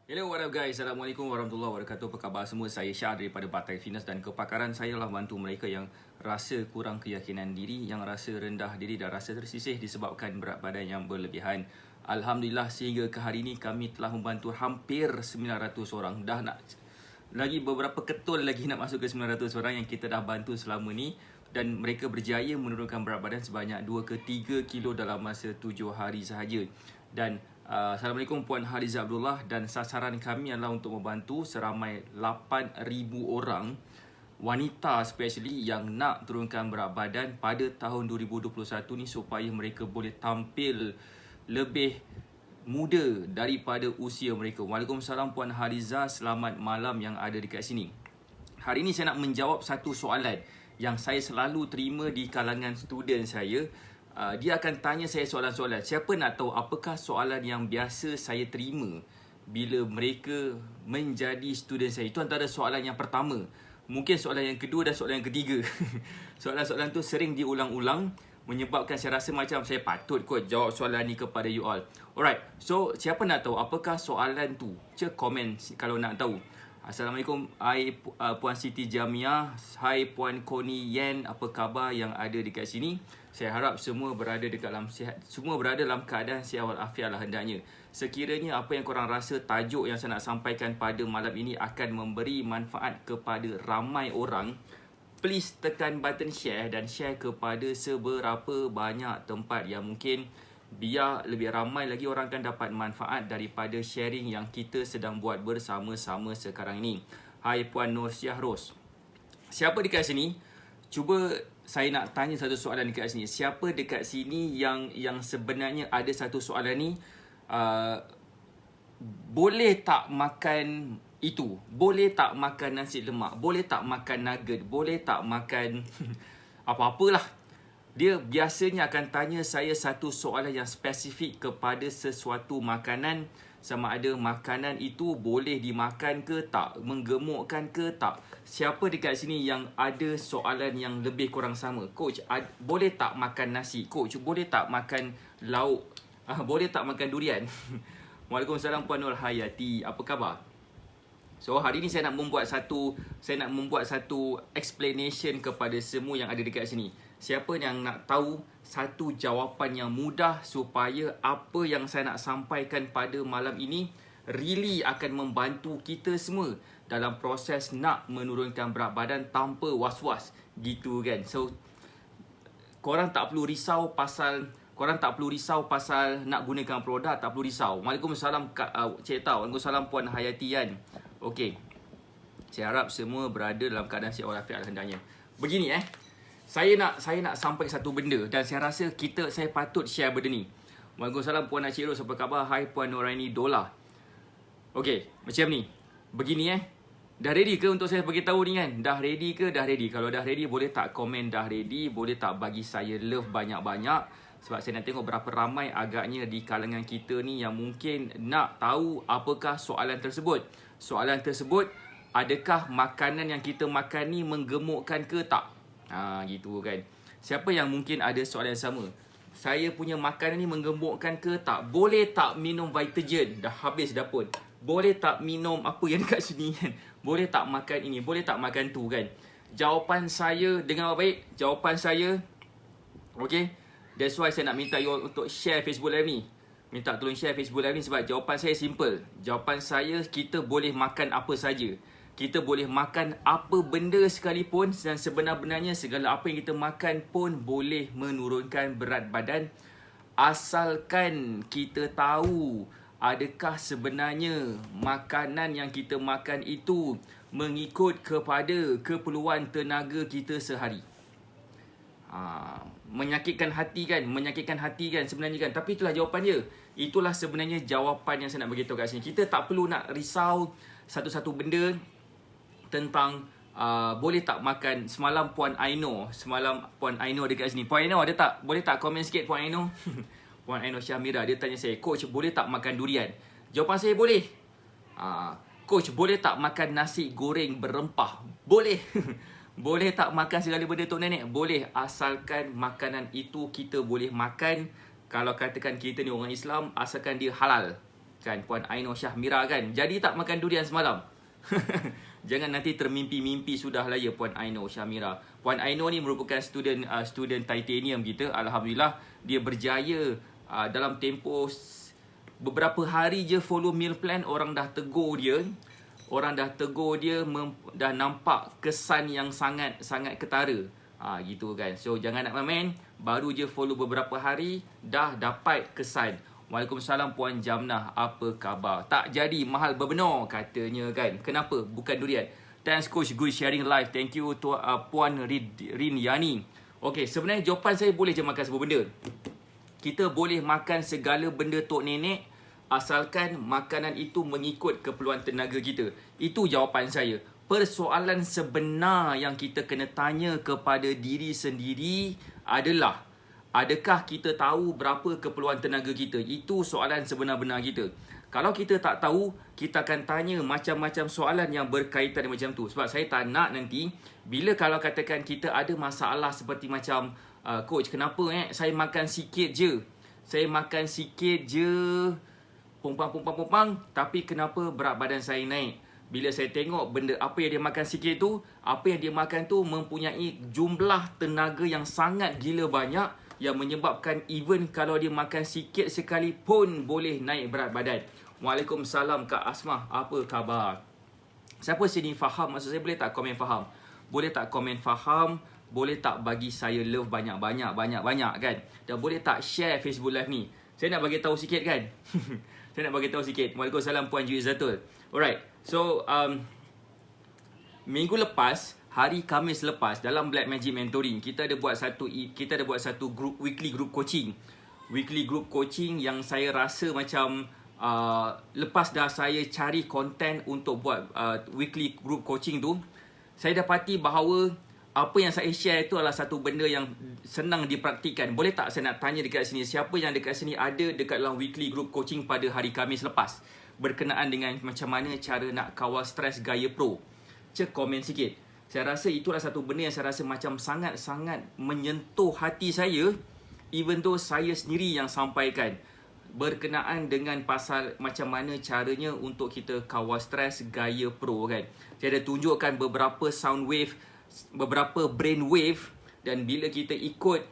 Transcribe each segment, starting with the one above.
Hello, what up guys? Assalamualaikum warahmatullahi wabarakatuh. Apa khabar semua? Saya Syah daripada Partai Fitness dan kepakaran saya adalah bantu mereka yang rasa kurang keyakinan diri, yang rasa rendah diri dan rasa tersisih disebabkan berat badan yang berlebihan. Alhamdulillah sehingga ke hari ini kami telah membantu hampir 900 orang. Dah nak lagi beberapa ketul lagi nak masuk ke 900 orang yang kita dah bantu selama ni, dan mereka berjaya menurunkan berat badan sebanyak 2 ke 3 kilo dalam masa 7 hari sahaja. Dan Assalamualaikum Puan Hariza Abdullah, dan sasaran kami adalah untuk membantu seramai 8,000 orang wanita especially yang nak turunkan berat badan pada tahun 2021 ni supaya mereka boleh tampil lebih muda daripada usia mereka. Waalaikumsalam Puan Hariza, selamat malam yang ada dekat sini. Hari ini saya nak menjawab satu soalan yang saya selalu terima di kalangan student saya. Dia akan tanya saya soalan-soalan. Siapa nak tahu apakah soalan yang biasa saya terima bila mereka menjadi student saya? Itu antara soalan yang pertama. Mungkin soalan yang kedua dan soalan yang ketiga. Soalan-soalan tu sering diulang-ulang, menyebabkan saya rasa macam saya patut kot jawab soalan ni kepada you all. Alright, so siapa nak tahu apakah soalan tu? Cek komen kalau nak tahu. Assalamualaikum, hai Puan Siti Jamia, hai Puan Connie Yen, apa khabar yang ada dekat sini? Saya harap semua berada dalam keadaan sihat walafiat lah hendaknya. Sekiranya apa yang korang rasa tajuk yang saya nak sampaikan pada malam ini akan memberi manfaat kepada ramai orang, please tekan button share dan share kepada seberapa banyak tempat yang mungkin, biar lebih ramai lagi orang akan dapat manfaat daripada sharing yang kita sedang buat bersama-sama sekarang ini. Hai Puan Nur Syahros. Siapa dekat sini? Cuba saya nak tanya satu soalan dekat sini. Siapa dekat sini yang sebenarnya ada satu soalan ni, boleh tak makan itu? Boleh tak makan nasi lemak? Boleh tak makan nugget? Boleh tak makan apa-apalah? Dia biasanya akan tanya saya satu soalan yang spesifik kepada sesuatu makanan, sama ada makanan itu boleh dimakan ke tak, menggemukkan ke tak. Siapa dekat sini yang ada soalan yang lebih kurang sama? Coach, boleh tak makan nasi? Coach, boleh tak makan lauk? Boleh tak makan durian? Waalaikumsalam Puan Nur Hayati, apa khabar? So hari ni saya nak membuat satu explanation kepada semua yang ada dekat sini. Siapa yang nak tahu satu jawapan yang mudah supaya apa yang saya nak sampaikan pada malam ini really akan membantu kita semua dalam proses nak menurunkan berat badan tanpa was-was gitu kan. So korang tak perlu risau pasal nak gunakan produk, tak perlu risau. Waalaikumsalam Cik Tau. Waalaikumsalam Puan Hayatian. Okey. Saya harap semua berada dalam keadaan sihat walafiat hendaknya. Begini Saya nak sampai satu benda dan saya rasa saya patut share benda ni. Waalaikumsalam Puan Acik Ros, apa khabar? Hai Puan Noraini Dola. Okey, macam ni. Begini Dah ready ke untuk saya beritahu ni kan? Dah ready ke? Dah ready. Kalau dah ready, boleh tak komen dah ready? Boleh tak bagi saya love banyak-banyak? Sebab saya nak tengok berapa ramai agaknya di kalangan kita ni yang mungkin nak tahu apakah soalan tersebut. Soalan tersebut, adakah makanan yang kita makan ni menggemukkan ke tak? Gitu kan. Siapa yang mungkin ada soalan yang sama? Saya punya makanan ni menggemukkan ke tak? Boleh tak minum Vitagen? Dah habis dah pun. Boleh tak minum apa yang dekat sini kan? Boleh tak makan ini? Boleh tak makan tu kan? Jawapan saya, dengar baik, jawapan saya, okay? That's why saya nak minta you all untuk share Facebook Live ni. Minta tolong share Facebook Live ni sebab jawapan saya simple. Jawapan saya, kita boleh makan apa saja. Kita boleh makan apa benda sekalipun, dan sebenar-benarnya segala apa yang kita makan pun boleh menurunkan berat badan, asalkan kita tahu adakah sebenarnya makanan yang kita makan itu mengikut kepada keperluan tenaga kita sehari. Menyakitkan hati kan sebenarnya kan. Tapi itulah jawapan dia. Itulah sebenarnya jawapan yang saya nak beritahu kat sini. Kita tak perlu nak risau satu-satu benda tentang boleh tak makan. Semalam Puan Aino dekat sini. Puan Aino ada tak? Boleh tak komen sikit Puan Aino? Puan Aino Syamira, dia tanya saya, Coach, boleh tak makan durian? Jawapan saya boleh. Coach, boleh tak makan nasi goreng berempah? Boleh. Boleh tak makan segala benda Tok Nenek? Boleh, asalkan makanan itu kita boleh makan. Kalau katakan kita ni orang Islam, asalkan dia halal. Kan Puan Aino Syahmira kan. Jadi tak makan durian semalam? Jangan nanti termimpi-mimpi sudahlah ya Puan Aino Syahmira. Puan Aino ni merupakan student titanium kita. Alhamdulillah dia berjaya dalam tempoh beberapa hari je follow meal plan, orang dah tegur dia. Orang dah tegur dia, dah nampak kesan yang sangat ketara. Gitu kan. So jangan nak main-main, baru je follow beberapa hari dah dapat kesan. Waalaikumsalam Puan Jamnah, apa khabar? Tak jadi, mahal berbenar katanya kan. Kenapa? Bukan durian. Thanks Coach, good sharing live. Thank you Puan Rin Yani. Okay, sebenarnya jawapan saya boleh je makan semua benda. Kita boleh makan segala benda tok nenek, asalkan makanan itu mengikut keperluan tenaga kita. Itu jawapan saya. Persoalan sebenar yang kita kena tanya kepada diri sendiri adalah, adakah kita tahu berapa keperluan tenaga kita? Itu soalan sebenar-benar kita. Kalau kita tak tahu, kita akan tanya macam-macam soalan yang berkaitan macam tu. Sebab saya tak nak nanti, bila kalau katakan kita ada masalah seperti macam, Coach, kenapa saya makan sikit je? Saya makan sikit je, pumpang, tapi kenapa berat badan saya naik? Bila saya tengok benda apa yang dia makan sikit tu, apa yang dia makan tu mempunyai jumlah tenaga yang sangat gila banyak, yang menyebabkan even kalau dia makan sikit sekalipun boleh naik berat badan. Waalaikumsalam Kak Asmah, apa khabar? Siapa sini faham? Maksud saya boleh tak komen faham? Boleh tak komen faham? Boleh tak bagi saya love banyak-banyak kan? Dan boleh tak share Facebook live ni? Saya nak bagi tahu sikit kan? Saya nak bagi tahu sikit. Waalaikumsalam Puan Ju Izzatul. Alright. So minggu lepas, hari Khamis lepas, dalam Black Magic Mentoring, kita ada buat satu group, weekly group coaching. Weekly group coaching yang saya rasa macam lepas dah saya cari konten untuk buat weekly group coaching tu, saya dapati bahawa apa yang saya share itu adalah satu benda yang senang dipraktikkan. Boleh tak saya nak tanya dekat sini, siapa yang dekat sini ada dekat dalam weekly group coaching pada hari Khamis lepas, berkenaan dengan macam mana cara nak kawal stres gaya pro? Cek komen sikit. Saya rasa itulah satu benda yang saya rasa macam sangat-sangat menyentuh hati saya, even though saya sendiri yang sampaikan, berkenaan dengan pasal macam mana caranya untuk kita kawal stres gaya pro kan. Saya ada tunjukkan beberapa sound wave, beberapa brain wave, dan bila kita ikut,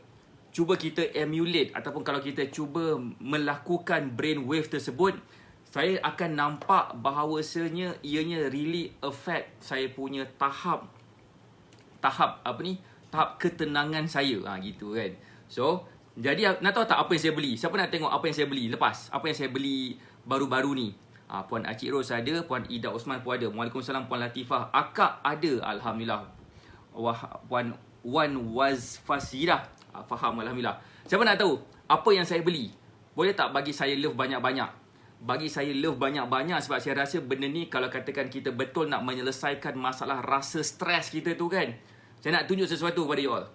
cuba kita emulate ataupun kalau kita cuba melakukan brain wave tersebut, saya akan nampak bahawasanya ianya really affect saya punya tahap ketenangan saya, gitu kan. So jadi nak tahu tak apa yang saya beli? Siapa nak tengok apa yang saya beli lepas? Apa yang saya beli baru-baru ni? Puan Acik Ros ada, Puan Ida Osman pun ada. Waalaikumsalam Puan Latifah. Akak ada, alhamdulillah. Puan Wan Wazfasidah, faham, alhamdulillah. Siapa nak tahu apa yang saya beli? Boleh tak bagi saya love banyak-banyak? Bagi saya love banyak-banyak, sebab saya rasa benda ni kalau katakan kita betul nak menyelesaikan masalah rasa stres kita tu kan, saya nak tunjuk sesuatu kepada you all.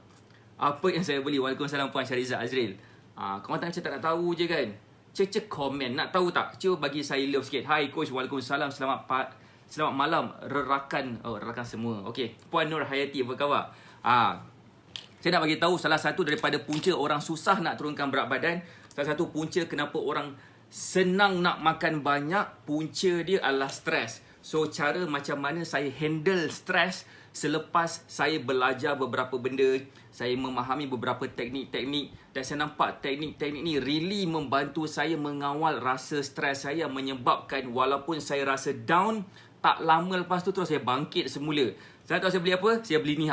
Apa yang saya beli? Waalaikumsalam Puan Syariza Azril. Korang tak macam tak nak tahu je kan? Cek komen, nak tahu tak? Cuba bagi saya love sikit. Hai Coach, Waalaikumsalam, selamat malam rakan semua. Okey, Puan Nur Hayati, apa khabar? Saya nak bagi tahu salah satu daripada punca orang susah nak turunkan berat badan, salah satu punca kenapa orang senang nak makan banyak, punca dia adalah stres. So cara macam mana saya handle stres selepas saya belajar beberapa benda, saya memahami beberapa teknik-teknik, dan saya nampak teknik-teknik ni really membantu saya mengawal rasa stres saya, menyebabkan walaupun saya rasa down, tak lama lepas tu terus saya bangkit semula. Saya tahu saya beli apa? Saya beli ni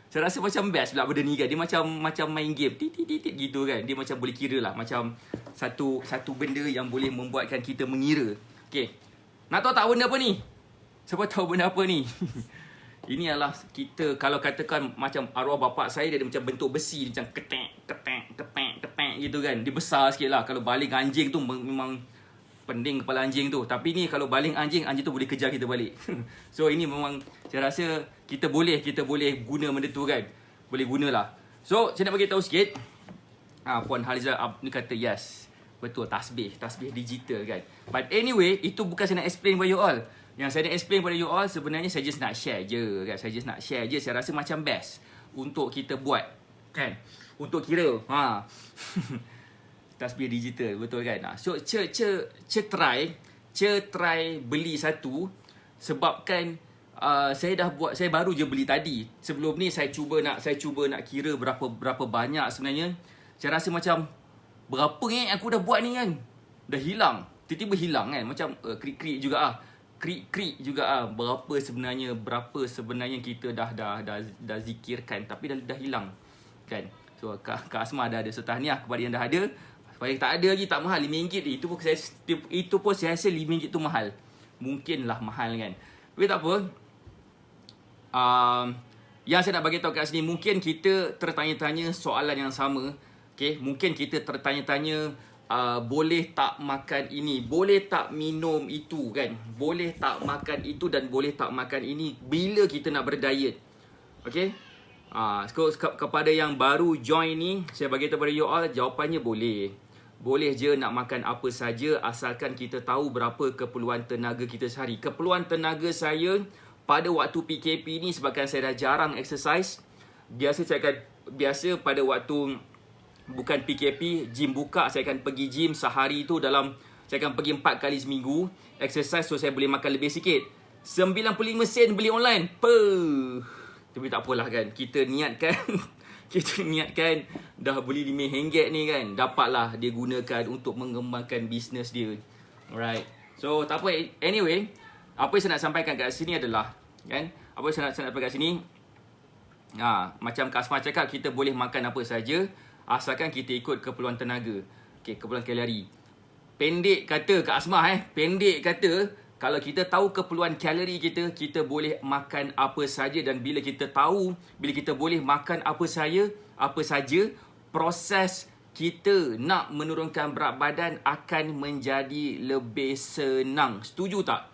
Saya rasa macam best pula benda ni kan. Dia macam main game titit gitu kan. Dia macam boleh kira lah, macam satu benda yang boleh membuatkan kita mengira. Okay, nak tahu tak benda apa ni? Siapa tahu benda apa ni? Ini adalah kita, kalau katakan macam arwah bapak saya, dia ada macam bentuk besi, macam ketek gitu kan. Dia besar sikit lah. Kalau baling anjing tu memang pending kepala anjing tu. Tapi ni kalau baling anjing tu boleh kejar kita balik. So ini memang saya rasa kita boleh guna benda tu kan. Boleh gunalah. So saya nak bagi tahu sikit. Puan Haliza ni kata yes. Betul, tasbih digital kan. But anyway, itu bukan saya nak explain for you all. Yang saya nak explain pada you all sebenarnya saya just nak share je kan. Saya rasa macam best untuk kita buat kan. Untuk kira tasbih digital, betul kan? So try beli satu, sebabkan saya baru je beli tadi. Sebelum ni saya cuba nak kira berapa banyak sebenarnya. Saya rasa macam berapa aku dah buat ni kan. Dah hilang. Tiba-tiba hilang kan. Macam krik-krik juga Krik-krik juga berapa sebenarnya kita dah zikirkan, tapi dah hilang kan. So Kak Asma ada setahniah kepada yang dah ada. Supaya tak ada lagi tak mahal, RM5. Itu pun saya rasa RM5 tu mahal. Mungkinlah mahal kan. Tapi tak apa. Yang saya nak bagi tahu kat sini, mungkin kita tertanya-tanya soalan yang sama. Okay? Mungkin kita tertanya-tanya, boleh tak makan ini, boleh tak minum itu kan, boleh tak makan itu dan boleh tak makan ini bila kita nak berdiet. Okay? Kepada yang baru join ni, saya bagi tahu kepada you all, jawapannya boleh. Boleh je nak makan apa saja, asalkan kita tahu berapa keperluan tenaga kita sehari. Keperluan tenaga saya pada waktu PKP ni, sebabkan saya dah jarang exercise. Biasa pada waktu bukan PKP, gym buka, saya akan pergi gym sehari tu saya akan pergi 4 kali seminggu exercise, so saya boleh makan lebih sikit. 95 sen beli online. Tapi tak apalah kan, kita niatkan dah beli RM5 ni kan, dapatlah dia gunakan untuk mengembangkan bisnes dia. Alright. So tak apa, anyway, apa yang saya nak sampaikan kat sini adalah kan, apa yang saya nak sampaikan kat sini, macam Kak Asma cakap, kita boleh makan apa saja asalkan kita ikut keperluan tenaga. Okay, keperluan kalori. Pendek kata Kak Asma, pendek kata, kalau kita tahu keperluan kalori kita, kita boleh makan apa saja. Dan bila kita boleh makan apa saja, proses kita nak menurunkan berat badan akan menjadi lebih senang. Setuju tak?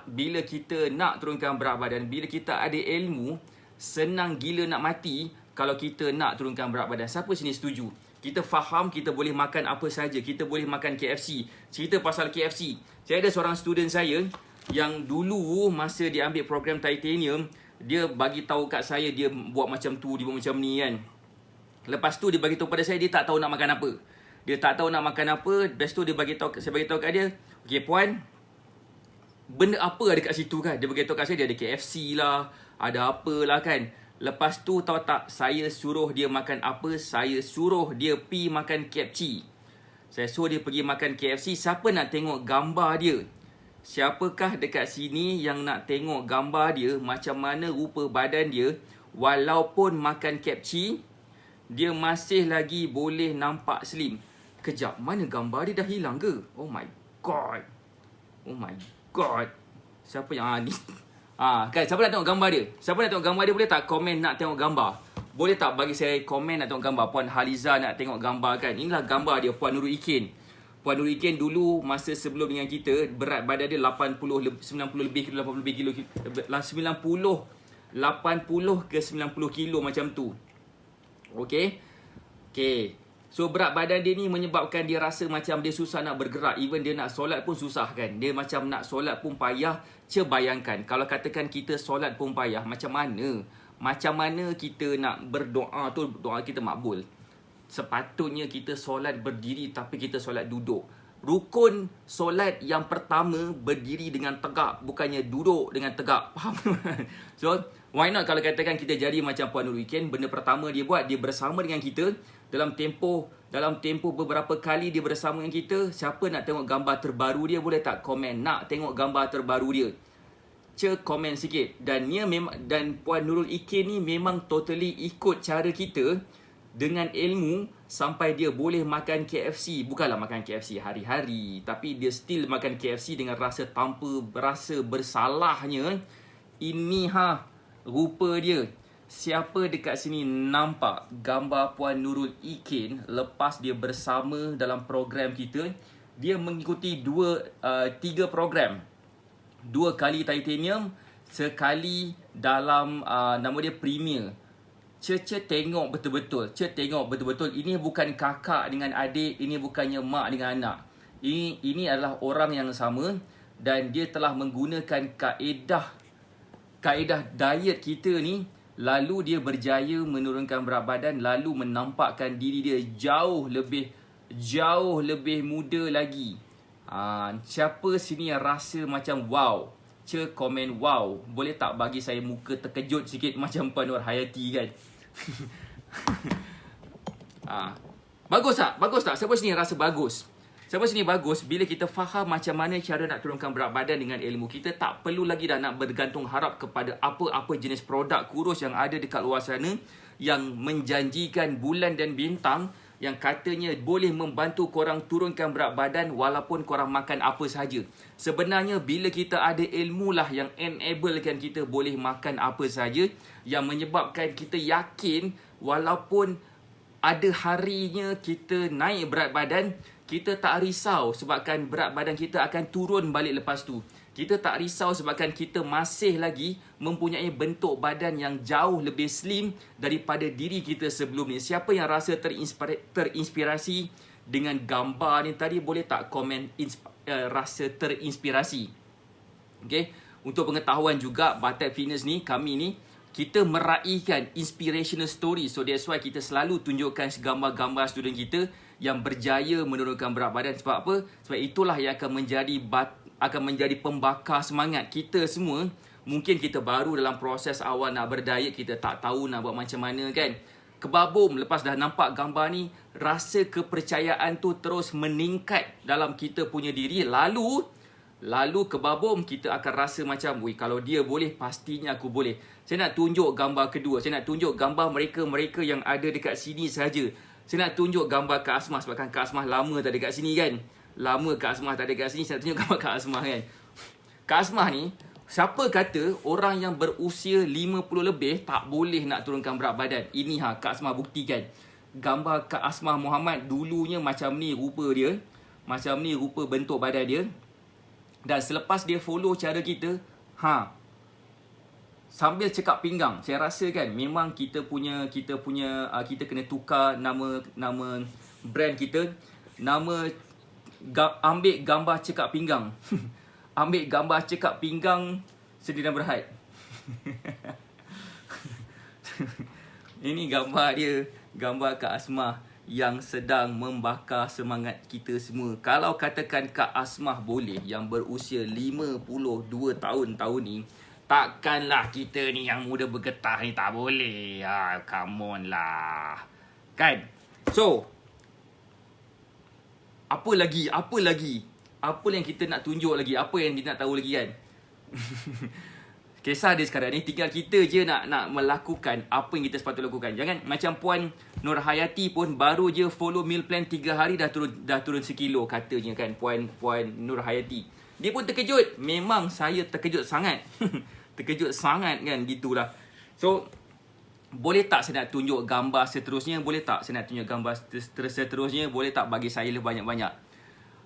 Bila kita nak turunkan berat badan, bila kita ada ilmu, senang gila nak mati kalau kita nak turunkan berat badan. Siapa sini setuju? Kita faham kita boleh makan apa saja. Kita boleh makan KFC. Cerita pasal KFC. Saya ada seorang student saya yang dulu masa dia ambil program Titanium, dia bagi tahu kat saya dia buat macam tu, dia buat macam ni kan. Lepas tu dia bagi tahu pada saya dia tak tahu nak makan apa. Lepas tu saya bagi tahu kat dia, "Okey puan, benda apa ada kat situ kan?" Dia bagi tahu kat saya dia ada KFC lah, ada apalah kan. Lepas tu tahu tak, saya suruh dia makan apa? Saya suruh dia pergi makan KFC. Saya suruh dia pergi makan KFC. Siapa nak tengok gambar dia? Siapakah dekat sini yang nak tengok gambar dia, macam mana rupa badan dia, walaupun makan KFC, dia masih lagi boleh nampak slim? Kejap, mana gambar dia dah hilang ke? Oh my god. Siapa yang ni? Kan, siapa nak tengok gambar dia? Siapa nak tengok gambar dia, boleh tak komen nak tengok gambar? Boleh tak bagi saya komen nak tengok gambar? Puan Haliza nak tengok gambar kan? Inilah gambar dia, Puan Nurul Ikin. Puan Nurul Ikin dulu masa sebelum dengan kita, berat badan dia 90 lebih kilo, 80 lebih kilo, 80 ke 90 kilo macam tu. Okay. So berat badan dia ni menyebabkan dia rasa macam dia susah nak bergerak. Even dia nak solat pun susah kan. Dia macam nak solat pun payah. Bayangkan kalau katakan kita solat pun payah, macam mana kita nak berdoa tu, doa kita makbul. Sepatutnya kita solat berdiri, tapi kita solat duduk. Rukun solat yang pertama berdiri dengan tegak, bukannya duduk dengan tegak. Faham? So why not kalau katakan kita jadi macam Puan Nurul Ikin, benda pertama dia buat, dia bersama dengan kita dalam tempoh beberapa kali dia bersama dengan kita. Siapa nak tengok gambar terbaru dia, boleh tak komen nak tengok gambar terbaru dia? Komen sikit. Dan Puan Nurul Ikin ni memang totally ikut cara kita dengan ilmu sampai dia boleh makan KFC. Bukanlah makan KFC hari-hari, tapi dia still makan KFC dengan rasa tanpa berasa bersalahnya. Ini rupa dia. Siapa dekat sini nampak gambar Puan Nurul Ikin lepas dia bersama dalam program kita? Dia mengikuti 3 program. 2 kali Titanium, sekali dalam nama dia Premier. Tengok betul-betul. Ini bukan kakak dengan adik, ini bukannya mak dengan anak. Ini adalah orang yang sama, dan dia telah menggunakan kaedah diet kita ni, lalu dia berjaya menurunkan berat badan, lalu menampakkan diri dia jauh lebih jauh lebih muda lagi. Siapa sini yang rasa macam wow? Komen wow. Boleh tak bagi saya muka terkejut sikit macam Puan Nur Hayati kan? Bagus tak? Bagus tak? Siapa sini yang rasa bagus? Siapa sini bagus? Bila kita faham macam mana cara nak turunkan berat badan dengan ilmu, kita tak perlu lagi dah nak bergantung harap kepada apa-apa jenis produk kurus yang ada dekat luar sana yang menjanjikan bulan dan bintang yang katanya boleh membantu korang turunkan berat badan walaupun korang makan apa sahaja. Sebenarnya bila kita ada ilmu lah yang enablekan kita boleh makan apa sahaja, yang menyebabkan kita yakin walaupun ada harinya kita naik berat badan, kita tak risau sebabkan berat badan kita akan turun balik lepas tu. Kita tak risau sebabkan kita masih lagi mempunyai bentuk badan yang jauh lebih slim daripada diri kita sebelum ni. Siapa yang rasa terinspirasi dengan gambar ni tadi, boleh tak komen rasa terinspirasi? Okay? Untuk pengetahuan juga, Batat Fitness ni, kami ni, kita meraihkan inspirational story. So that's why kita selalu tunjukkan gambar-gambar student kita yang berjaya menurunkan berat badan. Sebab apa? Sebab itulah yang akan menjadi pembakar semangat kita semua. Mungkin kita baru dalam proses awal nak berdiet, kita tak tahu nak buat macam mana kan. Kebabum lepas dah nampak gambar ni, rasa kepercayaan tu terus meningkat dalam kita punya diri. Lalu kebabum kita akan rasa macam, wih, kalau dia boleh, pastinya aku boleh. Saya nak tunjuk gambar kedua. Saya nak tunjuk gambar mereka yang ada dekat sini saja. Saya nak tunjuk gambar Kak Asmah sebabkan Kak Asmah lama tak ada kat sini kan. Lama Kak Asmah tak ada kat sini, saya nak tunjuk gambar Kak Asmah kan. Kak Asmah ni, siapa kata orang yang berusia 50 lebih tak boleh nak turunkan berat badan? Ini Kak Asmah buktikan. Gambar Kak Asmah Muhammad dulunya macam ni rupa dia. Macam ni rupa bentuk badan dia. Dan selepas dia follow cara kita, sambil cekap pinggang, saya rasa kan memang kita kena tukar nama brand kita. Ambil gambar cekap pinggang. Ambil gambar cekap pinggang Sedia dan Berhad. Ini gambar dia, gambar Kak Asmah yang sedang membakar semangat kita semua. Kalau katakan Kak Asmah boleh, yang berusia 52 tahun ni, takkanlah kita ni yang muda bergetah ni tak boleh. Come on lah. Kan? So, apa lagi? Apa yang kita nak tunjuk lagi? Apa yang kita nak tahu lagi kan? Kisah dia sekarang ni, tinggal kita je nak melakukan apa yang kita sepatutnya lakukan. Jangan macam Puan Nur Hayati pun baru je follow meal plan 3 hari dah turun 1 kilo katanya kan, Puan Nur Hayati. Dia pun terkejut. Memang saya terkejut sangat. Terkejut sangat kan, gitulah. So, boleh tak saya nak tunjuk gambar seterusnya? Boleh tak saya nak tunjuk gambar seterusnya? Boleh tak bagi saya banyak-banyak?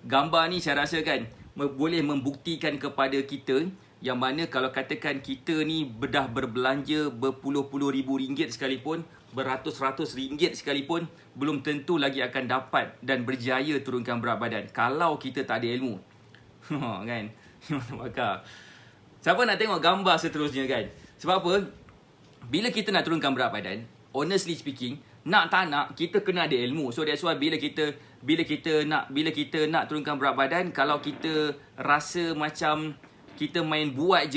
Gambar ni saya rasa kan boleh membuktikan kepada kita yang mana kalau katakan kita ni dah berbelanja berpuluh-puluh ribu ringgit sekalipun, beratus-ratus ringgit sekalipun, belum tentu lagi akan dapat dan berjaya turunkan berat badan kalau kita tak ada ilmu. Kan? Maka siapa nak tengok gambar seterusnya kan? Sebab apa? Bila kita nak turunkan berat badan, honestly speaking, nak tak nak, kita kena ada ilmu. So that's why bila kita nak turunkan berat badan, kalau kita rasa macam kita main buat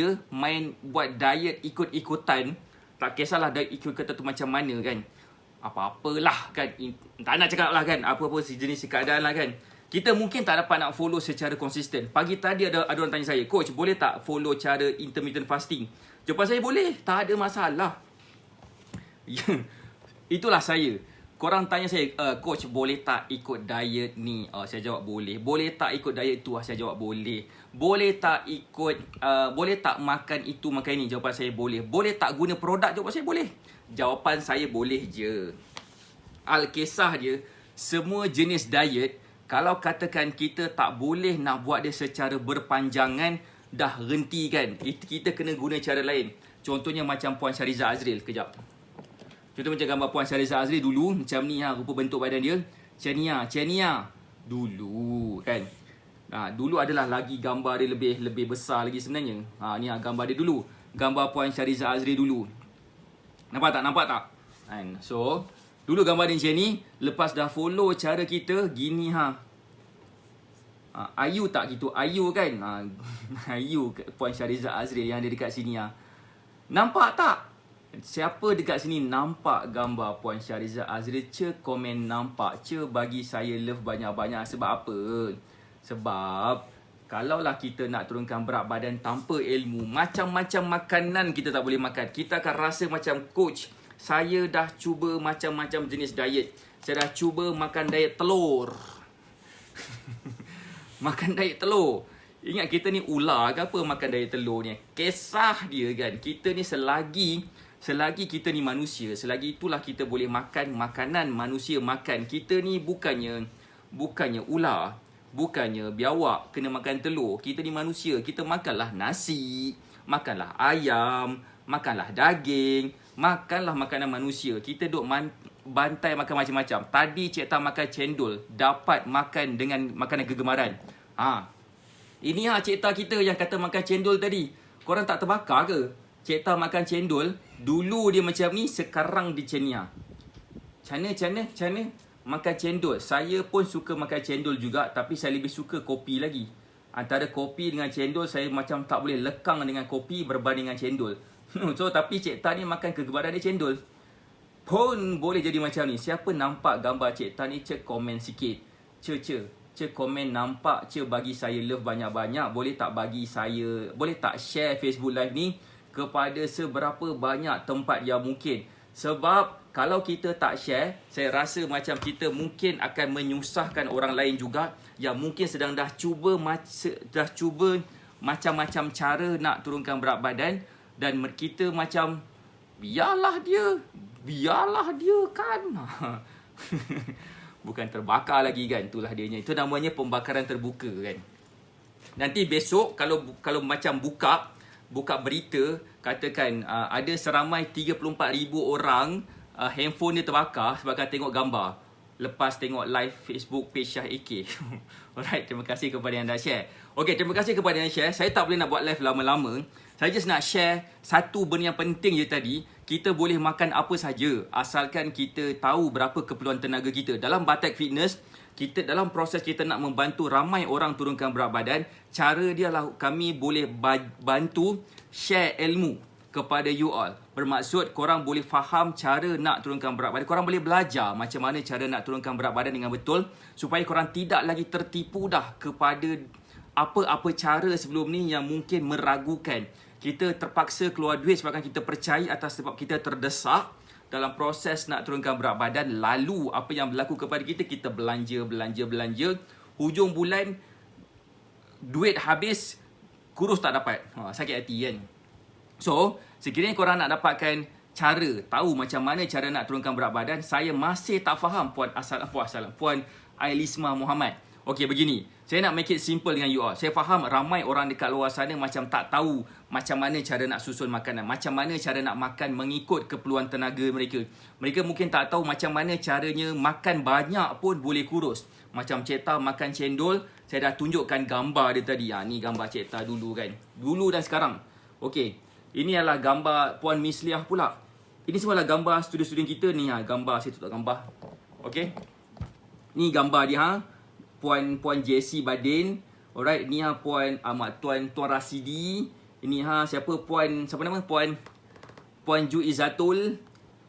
diet ikut-ikutan, tak kisahlah diet ikut-ikutan tu macam mana kan. Apa-apalah kan, tak nak cakap lah kan, apa-apa sejenis keadaan lah kan. Kita mungkin tak dapat nak follow secara konsisten. Pagi tadi ada orang tanya saya, Coach boleh tak follow cara intermittent fasting? Jawapan saya boleh, tak ada masalah. Itulah saya. Korang tanya saya, Coach boleh tak ikut diet ni? Saya jawab boleh. Boleh tak ikut diet tu? Saya jawab boleh. Boleh tak makan itu, makan ini? Jawapan saya boleh. Boleh tak guna produk? Jawapan saya boleh. Jawapan saya boleh je. Alkisah dia, semua jenis diet, kalau katakan kita tak boleh nak buat dia secara berpanjangan, dah hentikan. Kita kena guna cara lain. Contohnya macam Puan Syariza Azril. Kejap. Contoh macam gambar Puan Syariza Azril dulu. Macam ni rupa bentuk badan dia. Macam ni dulu kan. Dulu adalah lagi gambar dia lebih besar lagi sebenarnya. Ni gambar dia dulu. Gambar Puan Syariza Azril dulu. Nampak tak? Kan? So, Dulu gambar dia macam ni. Lepas dah follow cara kita, gini ha. Ayu tak gitu? Ayu kan? Ayu Puan Syahriza Azril yang ada dekat sini ha. Nampak tak? Siapa dekat sini nampak gambar Puan Syahriza Azril? Komen nampak. Bagi saya love banyak-banyak. Sebab apa? Sebab kalaulah kita nak turunkan berat badan tanpa ilmu, macam-macam makanan kita tak boleh makan. Kita akan rasa macam, coach, saya dah cuba macam-macam jenis diet. Saya dah cuba makan diet telur. Makan diet telur. Ingat kita ni ular ke apa makan diet telur ni? Kisah dia kan. Kita ni selagi kita ni manusia, selagi itulah kita boleh makan makanan manusia makan. Kita ni bukannya ular. Bukannya biawak kena makan telur. Kita ni manusia. Kita makanlah nasi, makanlah ayam, makanlah daging, makanlah makanan manusia. Kita duk bantai makan macam-macam. Tadi Cik Tan makan cendol, dapat makan dengan makanan kegemaran. Ini Cik Tan kita yang kata makan cendol tadi. Korang tak terbakar ke? Cik Tan makan cendol, dulu dia macam ni, sekarang dia macam ni. Macam makan cendol. Saya pun suka makan cendol juga, tapi saya lebih suka kopi lagi. Antara kopi dengan cendol, saya macam tak boleh lekang dengan kopi berbanding dengan cendol. So, tapi Cik Tan ni makan kegemaran dia cendol. Pun boleh jadi macam ni. Siapa nampak gambar Cik Tan ni, cek komen sikit. Cek komen nampak, bagi saya love banyak-banyak. Boleh tak bagi saya, boleh tak share Facebook Live ni kepada seberapa banyak tempat yang mungkin. Sebab kalau kita tak share, saya rasa macam kita mungkin akan menyusahkan orang lain juga yang mungkin sedang dah cuba macam-macam cara nak turunkan berat badan, dan kita macam biarlah dia kan. Bukan terbakar lagi kan, itulah dianya. Itu namanya pembakaran terbuka kan. Nanti besok kalau macam buka berita, katakan ada seramai 34,000 orang handphone dia terbakar sebabkan tengok gambar lepas tengok live Facebook page Syah AK. Alright, terima kasih kepada yang dah share. Okay, terima kasih kepada yang share. Saya tak boleh nak buat live lama-lama. Saya just nak share satu benda yang penting je tadi. Kita boleh makan apa saja asalkan kita tahu berapa keperluan tenaga kita. Dalam Batek Fitness, kita dalam proses kita nak membantu ramai orang turunkan berat badan, cara dia lah kami boleh bantu share ilmu kepada you all. Bermaksud korang boleh faham cara nak turunkan berat badan. Korang boleh belajar macam mana cara nak turunkan berat badan dengan betul, supaya korang tidak lagi tertipu dah kepada apa-apa cara sebelum ni yang mungkin meragukan. Kita terpaksa keluar duit sebabkan kita percaya atas sebab kita terdesak dalam proses nak turunkan berat badan. Lalu apa yang berlaku kepada kita, kita belanja. Hujung bulan duit habis, kurus tak dapat. Sakit hati kan. So, sekiranya korang nak dapatkan cara, tahu macam mana cara nak turunkan berat badan, saya masih tak faham Puan Ailisma Muhammad. Okey, begini. Saya nak make it simple dengan you all. Saya faham ramai orang dekat luar sana macam tak tahu macam mana cara nak susun makanan, macam mana cara nak makan mengikut keperluan tenaga mereka. Mereka mungkin tak tahu macam mana caranya makan banyak pun boleh kurus. Macam Cik Tan makan cendol, saya dah tunjukkan gambar dia tadi. Ni gambar Cik Tan dulu kan. Dulu dan sekarang. Okey. Ini adalah gambar Puan Misliah pula. Ini semua adalah gambar student-student kita ni. Gambar, saya tutup gambar. Okey. Ni gambar dia. Puan Jessie Badin. Alright. Ni Tuan Rasidi. Ini siapa nama? Puan Ju Izzatul.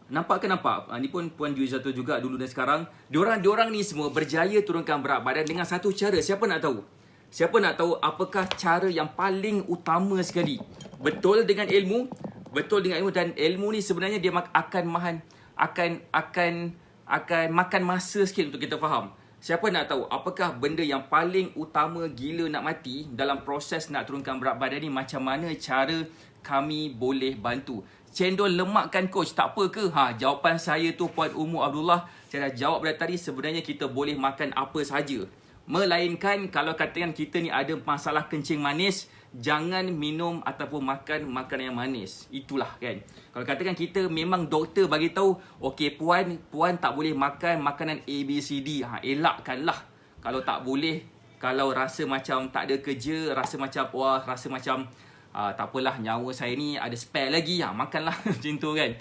Nampak ke nampak? Ni pun Puan Ju Izzatul juga dulu dan sekarang. Diorang ni semua berjaya turunkan berat badan dengan satu cara. Siapa nak tahu? Siapa nak tahu apakah cara yang paling utama sekali? Betul dengan ilmu, dan ilmu ni sebenarnya dia akan makan masa sikit untuk kita faham. Siapa nak tahu apakah benda yang paling utama gila nak mati dalam proses nak turunkan berat badan ni, macam mana cara kami boleh bantu? Cendol lemak kan coach, tak apa ke? Jawapan saya tu Puan Ummu Abdullah, saya dah jawab dari tadi. Sebenarnya kita boleh makan apa saja. Melainkan kalau katakan kita ni ada masalah kencing manis, jangan minum ataupun makan makanan yang manis. Itulah kan. Kalau katakan kita memang doktor bagi tahu, okey puan tak boleh makan makanan ABCD, elakkanlah. Kalau tak boleh, kalau rasa macam tak ada kerja, rasa macam tak apalah, nyawa saya ni ada spare lagi, makanlah macam tu kan.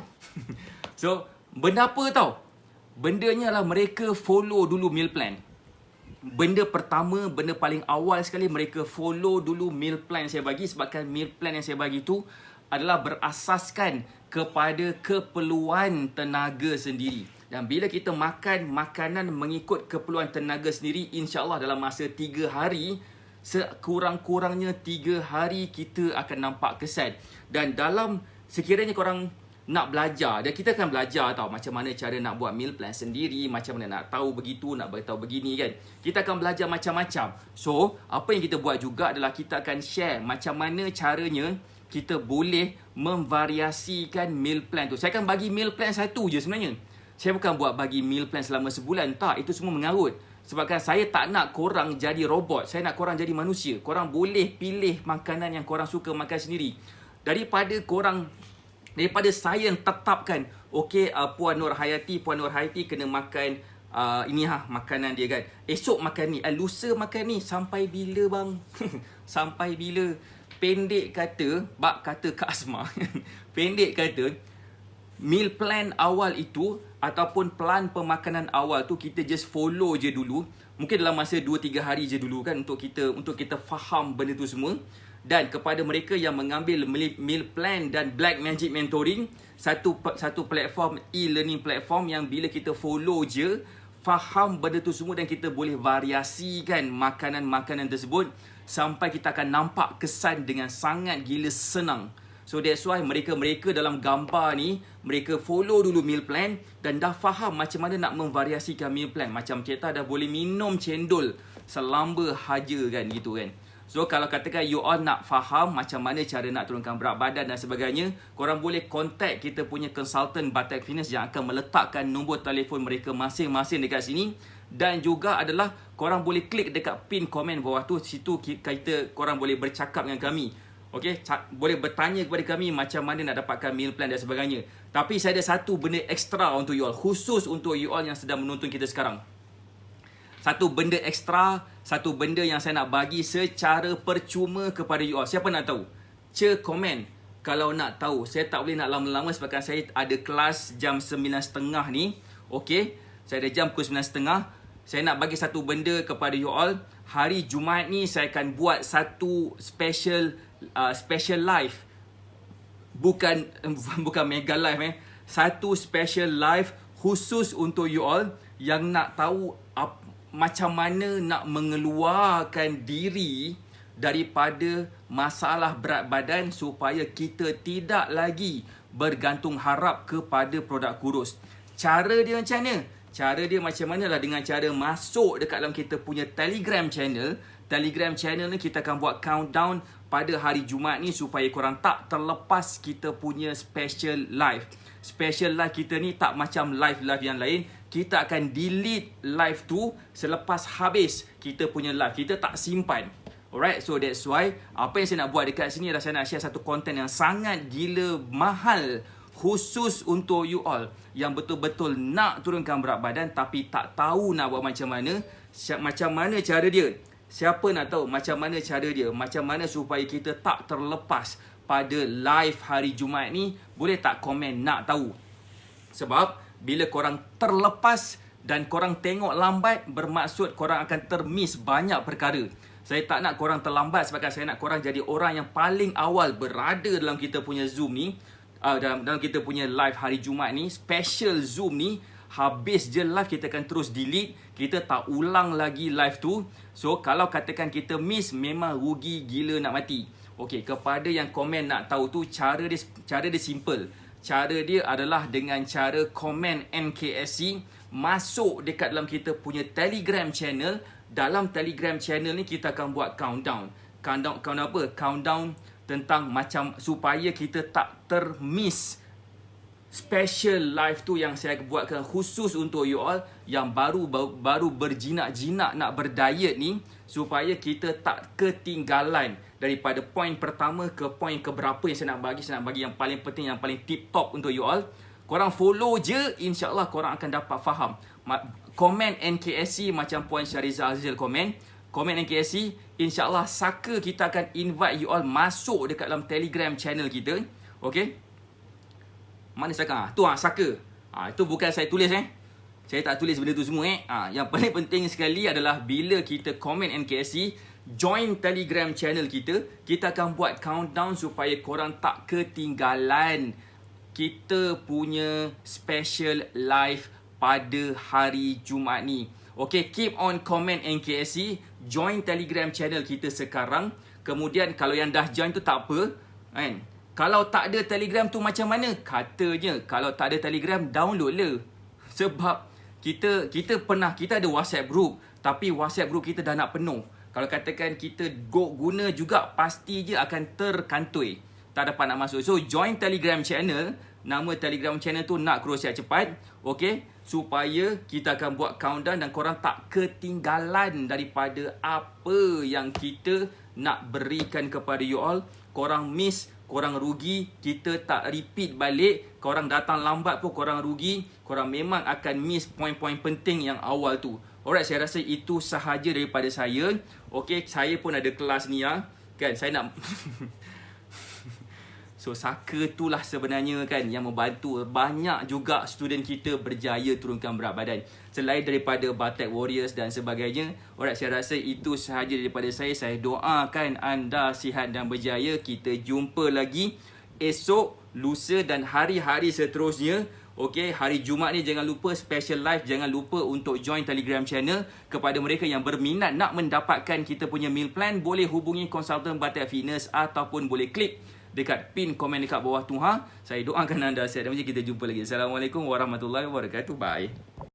So, benda apa tau? Bendanya lah mereka follow dulu meal plan. Benda pertama, benda paling awal sekali, mereka follow dulu meal plan saya bagi. Sebabkan meal plan yang saya bagi tu adalah berasaskan kepada keperluan tenaga sendiri. Dan bila kita makan makanan mengikut keperluan tenaga sendiri, insya-Allah dalam masa 3 hari, sekurang-kurangnya 3 hari kita akan nampak kesan. Dan dalam sekiranya korang nak belajar, dan kita akan belajar tau macam mana cara nak buat meal plan sendiri, macam mana nak tahu begitu, nak beritahu begini kan. Kita akan belajar macam-macam. So, apa yang kita buat juga adalah kita akan share macam mana caranya kita boleh memvariasikan meal plan tu. Saya akan bagi meal plan satu je sebenarnya. Saya bukan buat bagi meal plan selama sebulan. Tak, itu semua mengarut. Sebabkan saya tak nak korang jadi robot. Saya nak korang jadi manusia. Korang boleh pilih makanan yang korang suka makan sendiri. Daripada saya yang tetapkan, okey, Puan Nur Hayati kena makan makanan dia kan. Esok makan ni, lusa makan ni. Sampai bila bang? Sampai bila? Pendek kata, bak kata Kak Asma. Pendek kata, meal plan awal itu ataupun plan pemakanan awal tu kita just follow je dulu. Mungkin dalam masa 2-3 hari je dulu kan, untuk kita faham benda tu semua. Dan kepada mereka yang mengambil meal plan dan Black Magic Mentoring, satu platform e-learning platform yang bila kita follow je, faham benda tu semua dan kita boleh variasikan makanan-makanan tersebut sampai kita akan nampak kesan dengan sangat gila senang. So that's why mereka dalam gambar ni, mereka follow dulu meal plan dan dah faham macam mana nak memvariasikan meal plan. Macam kita dah boleh minum cendol selamba haja kan, gitu kan. So kalau katakan you all nak faham macam mana cara nak turunkan berat badan dan sebagainya, korang boleh contact kita punya consultant Batak Fitness yang akan meletakkan nombor telefon mereka masing-masing dekat sini. Dan juga adalah korang boleh klik dekat pin komen bawah tu, situ korang boleh bercakap dengan kami. Okay, boleh bertanya kepada kami macam mana nak dapatkan meal plan dan sebagainya. Tapi saya ada satu benda ekstra untuk you all, khusus untuk you all yang sedang menonton kita sekarang. Satu benda ekstra, satu benda yang saya nak bagi secara percuma kepada you all. Siapa nak tahu? Komen kalau nak tahu. Saya tak boleh nak lama-lama sebab saya ada kelas jam 9.30 ni. Okay, saya ada jam pukul 9.30. Saya nak bagi satu benda kepada you all. Hari Jumaat ni saya akan buat satu special live. Bukan mega live Satu special live khusus untuk you all yang nak tahu macam mana nak mengeluarkan diri daripada masalah berat badan supaya kita tidak lagi bergantung harap kepada produk kurus. Cara dia macam mana? Cara dia macam mana lah dengan cara masuk dekat dalam kita punya Telegram channel. Telegram channel ni kita akan buat countdown pada hari Jumaat ni supaya korang tak terlepas kita punya special live. Special live kita ni tak macam live-live yang lain. Kita akan delete live tu selepas habis kita punya live. Kita tak simpan. Alright, so that's why apa yang saya nak buat dekat sini adalah saya nak share satu konten yang sangat gila mahal khusus untuk you all yang betul-betul nak turunkan berat badan tapi tak tahu nak buat macam mana. Macam mana cara dia? Siapa nak tahu macam mana cara dia? Macam mana supaya kita tak terlepas pada live hari Jumaat ni? Boleh tak komen nak tahu? Sebab bila korang terlepas dan korang tengok lambat, bermaksud korang akan termiss banyak perkara. Saya tak nak korang terlambat sebab saya nak korang jadi orang yang paling awal berada dalam kita punya Zoom ni. Dalam kita punya live hari Jumaat ni, special Zoom ni. Habis je live kita akan terus delete. Kita tak ulang lagi live tu. So kalau katakan kita miss, memang rugi gila nak mati. Okey, kepada yang komen nak tahu tu, cara dia simple. Cara dia adalah dengan cara komen NKSC, masuk dekat dalam kita punya Telegram channel. Dalam Telegram channel ni kita akan buat countdown. Countdown apa? Countdown tentang macam supaya kita tak termiss special live tu yang saya buatkan khusus untuk you all yang baru berjinak-jinak nak berdiet ni, supaya kita tak ketinggalan daripada poin pertama ke poin keberapa yang saya nak bagi yang paling penting, yang paling tip top untuk you all. Korang follow je, insya-Allah korang akan dapat faham. Komen NKSC macam Puan Syariza Azizil komen NKSC, insya-Allah saka kita akan invite you all masuk dekat dalam Telegram channel kita. Okey? Mana saka? Tu saka. Itu bukan saya tulis Saya tak tulis benda tu semua Yang paling penting sekali adalah bila kita komen NKSC, join Telegram channel kita. Kita akan buat countdown supaya korang tak ketinggalan kita punya special live pada hari Jumaat ni. Okay, keep on comment NKSC, join Telegram channel kita sekarang. Kemudian kalau yang dah join tu tak apa kan. Kalau tak ada Telegram tu macam mana? Katanya kalau tak ada Telegram, download le. Sebab kita ada WhatsApp group, tapi WhatsApp group kita dah nak penuh. Kalau katakan kita guna juga, pasti je akan terkantoi, tak dapat nak masuk. So join Telegram channel. Nama Telegram channel tu Nak Kerusi Cepat. Okay, supaya kita akan buat countdown dan korang tak ketinggalan daripada apa yang kita nak berikan kepada you all. Korang miss, korang rugi, kita tak repeat balik. Korang datang lambat pun korang rugi. Korang memang akan miss poin-poin penting yang awal tu. Alright, saya rasa itu sahaja daripada saya. Okay, saya pun ada kelas ni kan. Saya nak So Saka itulah sebenarnya kan yang membantu banyak juga student kita berjaya turunkan berat badan. Selain daripada Batek Warriors dan sebagainya. Alright, saya rasa itu sahaja daripada saya. Saya doakan anda sihat dan berjaya. Kita jumpa lagi esok, lusa dan hari-hari seterusnya. Okay, hari Jumaat ni jangan lupa special live. Jangan lupa untuk join Telegram channel. Kepada mereka yang berminat nak mendapatkan kita punya meal plan, boleh hubungi konsultan Batek Fitness ataupun boleh klik dekat pin komen dekat bawah tu. Saya doakan anda sihat dan berjaya. Kita jumpa lagi. Assalamualaikum warahmatullahi wabarakatuh. Bye.